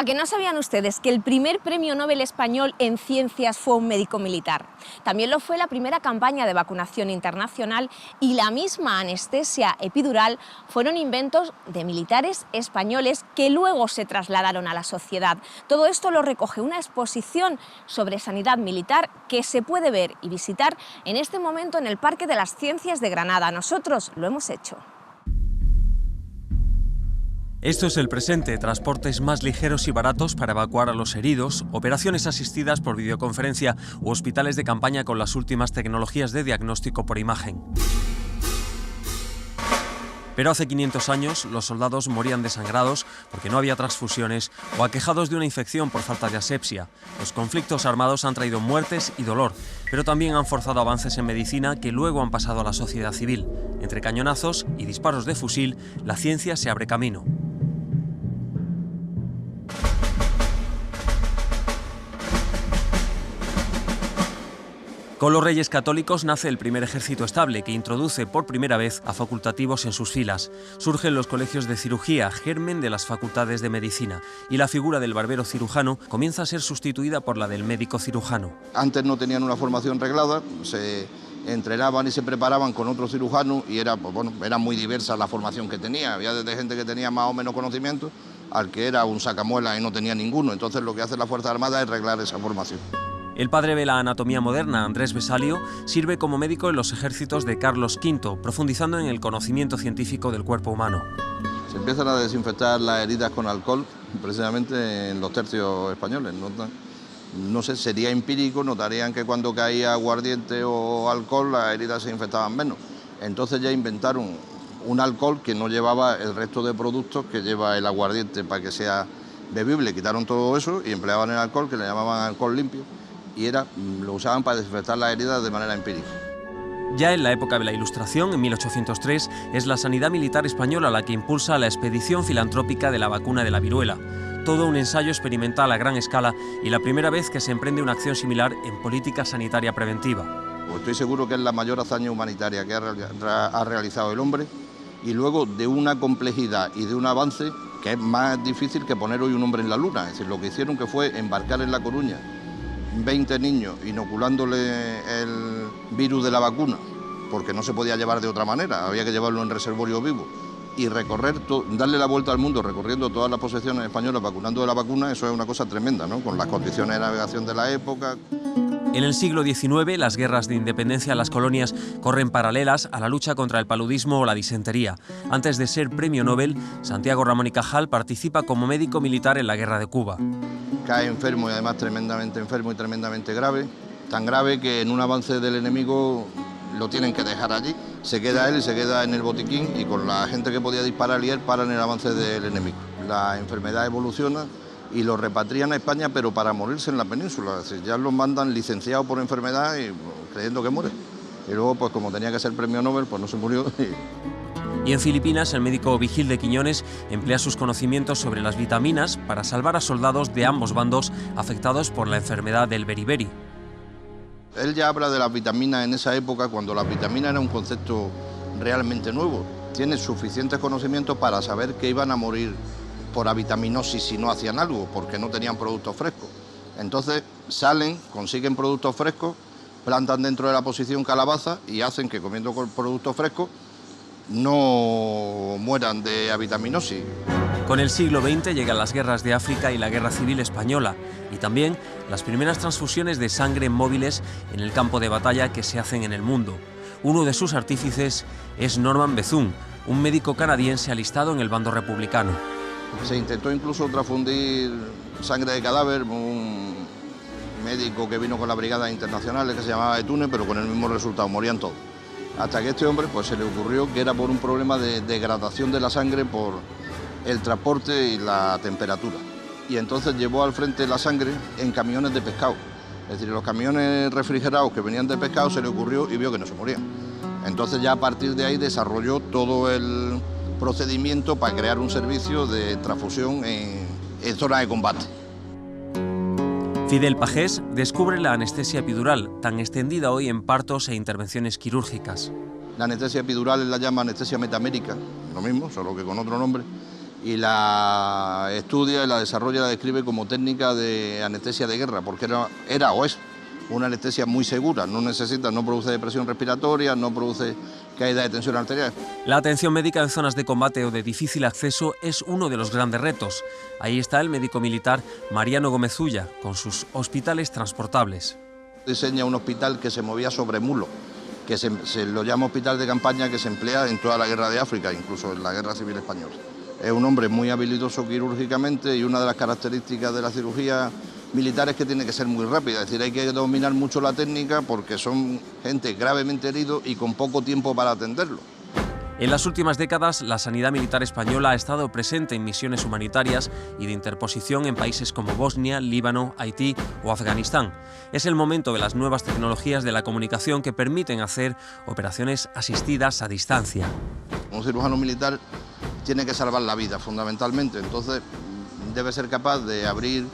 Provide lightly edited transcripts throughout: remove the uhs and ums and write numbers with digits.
¿A que no sabían ustedes que el primer premio Nobel español en ciencias fue un médico militar? También lo fue la primera campaña de vacunación internacional y la misma anestesia epidural fueron inventos de militares españoles que luego se trasladaron a la sociedad. Todo esto lo recoge una exposición sobre sanidad militar que se puede ver y visitar en este momento en el Parque de las Ciencias de Granada. Nosotros lo hemos hecho. Esto es el presente, transportes más ligeros y baratos para evacuar a los heridos, operaciones asistidas por videoconferencia u hospitales de campaña con las últimas tecnologías de diagnóstico por imagen. Pero hace 500 años los soldados morían desangrados porque no había transfusiones o aquejados de una infección por falta de asepsia. Los conflictos armados han traído muertes y dolor, pero también han forzado avances en medicina que luego han pasado a la sociedad civil. Entre cañonazos y disparos de fusil, la ciencia se abre camino. Con los Reyes Católicos nace el primer ejército estable que introduce por primera vez a facultativos en sus filas. Surgen los colegios de cirugía, germen de las facultades de medicina, y la figura del barbero cirujano comienza a ser sustituida por la del médico cirujano. Antes no tenían una formación reglada, se entrenaban y se preparaban con otros cirujanos y era muy diversa la formación que tenía. Había desde gente que tenía más o menos conocimiento al que era un sacamuelas y no tenía ninguno. Entonces lo que hace la Fuerza Armada es reglar esa formación. El padre de la anatomía moderna, Andrés Vesalio, sirve como médico en los ejércitos de Carlos V, profundizando en el conocimiento científico del cuerpo humano. Se empiezan a desinfectar las heridas con alcohol, precisamente en los tercios españoles. No sé, sería empírico, notarían que cuando caía aguardiente o alcohol las heridas se infectaban menos. Entonces ya inventaron un alcohol que no llevaba el resto de productos que lleva el aguardiente para que sea bebible. Quitaron todo eso y empleaban el alcohol, que le llamaban alcohol limpio, y lo usaban para desinfectar las heridas de manera empírica. Ya en la época de la Ilustración, en 1803, es la sanidad militar española la que impulsa la expedición filantrópica de la vacuna de la viruela. Todo un ensayo experimental a gran escala y la primera vez que se emprende una acción similar en política sanitaria preventiva. Estoy seguro que es la mayor hazaña humanitaria que ha realizado el hombre, y luego de una complejidad y de un avance que es más difícil que poner hoy un hombre en la luna. Es decir, lo que hicieron que fue embarcar en La Coruña 20 niños inoculándole el virus de la vacuna, porque no se podía llevar de otra manera, había que llevarlo en reservorio vivo, y darle la vuelta al mundo recorriendo todas las posesiones españolas vacunando de la vacuna. Eso es una cosa tremenda, ¿no?, con las condiciones de navegación de la época. En el siglo XIX, las guerras de independencia en las colonias corren paralelas a la lucha contra el paludismo o la disentería. Antes de ser premio Nobel, Santiago Ramón y Cajal participa como médico militar en la guerra de Cuba. Cae enfermo y además tremendamente enfermo y tremendamente grave, tan grave que en un avance del enemigo lo tienen que dejar allí. Se queda él y se queda en el botiquín, y con la gente que podía disparar y él paran el avance del enemigo. La enfermedad evoluciona y lo repatrian a España, pero para morirse en la península. Es decir, ya los mandan licenciados por enfermedad y creyendo que muere. Y luego, pues como tenía que ser premio Nobel, pues no se murió. Y en Filipinas, el médico Vigil de Quiñones emplea sus conocimientos sobre las vitaminas para salvar a soldados de ambos bandos afectados por la enfermedad del beriberi. Él ya habla de las vitaminas en esa época, cuando la vitamina era un concepto realmente nuevo. Tiene suficientes conocimientos para saber que iban a morir por avitaminosis si no hacían algo, porque no tenían productos frescos. Entonces salen, consiguen productos frescos, plantan dentro de la posición calabaza y hacen que comiendo productos frescos no mueran de avitaminosis. Con el siglo XX llegan las guerras de África y la Guerra Civil Española, y también las primeras transfusiones de sangre móviles en el campo de batalla que se hacen en el mundo. Uno de sus artífices es Norman Bethune, un médico canadiense alistado en el bando republicano. Se intentó incluso transfundir sangre de cadáver, un médico que vino con las brigadas internacionales que se llamaba Bethune, pero con el mismo resultado, morían todos. Hasta que este hombre pues se le ocurrió que era por un problema de degradación de la sangre por el transporte y la temperatura. Y entonces llevó al frente la sangre en camiones de pescado. Es decir, los camiones refrigerados que venían de pescado se le ocurrió y vio que no se morían. Entonces ya a partir de ahí desarrolló todo el procedimiento para crear un servicio de transfusión en zonas de combate. Fidel Pagés descubre la anestesia epidural, tan extendida hoy en partos e intervenciones quirúrgicas. La anestesia epidural la llama anestesia metamérica, lo mismo, solo que con otro nombre, y la estudia y la desarrolla y la describe como técnica de anestesia de guerra, porque era o es una anestesia muy segura, no produce depresión respiratoria, no produce caída de tensión arterial. La atención médica en zonas de combate o de difícil acceso es uno de los grandes retos. Ahí está el médico militar Mariano Gómez Ulla, con sus hospitales transportables. Diseña un hospital que se movía sobre mulo, que se lo llama hospital de campaña, que se emplea en toda la guerra de África, incluso en la guerra civil española. Es un hombre muy habilidoso quirúrgicamente y una de las características de la cirugía militar es que tiene que ser muy rápida, es decir, hay que dominar mucho la técnica porque son gente gravemente heridos y con poco tiempo para atenderlo. En las últimas décadas, la sanidad militar española ha estado presente en misiones humanitarias y de interposición en países como Bosnia, Líbano, Haití o Afganistán. Es el momento de las nuevas tecnologías de la comunicación que permiten hacer operaciones asistidas a distancia. Un cirujano militar tiene que salvar la vida, fundamentalmente, entonces debe ser capaz de abrir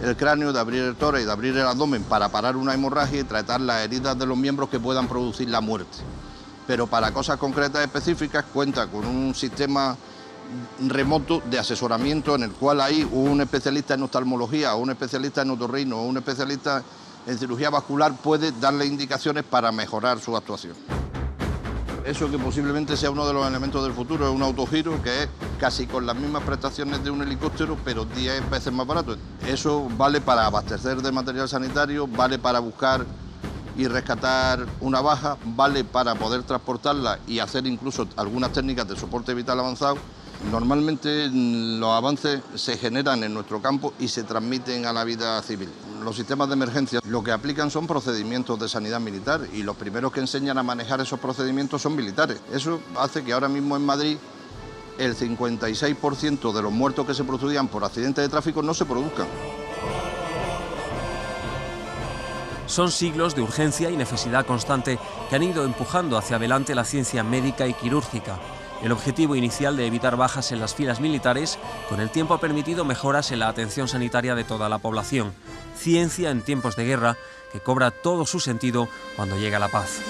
el cráneo, de abrir el tórax y de abrir el abdomen para parar una hemorragia y tratar las heridas de los miembros que puedan producir la muerte. Pero para cosas concretas específicas cuenta con un sistema remoto de asesoramiento en el cual hay un especialista en oftalmología o un especialista en otorrino o un especialista en cirugía vascular puede darle indicaciones para mejorar su actuación. Eso que posiblemente sea uno de los elementos del futuro es un autogiro que es casi con las mismas prestaciones de un helicóptero, pero 10 veces más barato. Eso vale para abastecer de material sanitario, vale para buscar y rescatar una baja, vale para poder transportarla y hacer incluso algunas técnicas de soporte vital avanzado. Normalmente los avances se generan en nuestro campo y se transmiten a la vida civil. Los sistemas de emergencia lo que aplican son procedimientos de sanidad militar y los primeros que enseñan a manejar esos procedimientos son militares. Eso hace que ahora mismo en Madrid el 56% de los muertos que se producían por accidentes de tráfico no se produzcan. Son siglos de urgencia y necesidad constante que han ido empujando hacia adelante la ciencia médica y quirúrgica. El objetivo inicial de evitar bajas en las filas militares, con el tiempo ha permitido mejoras en la atención sanitaria de toda la población. Ciencia en tiempos de guerra que cobra todo su sentido cuando llega la paz.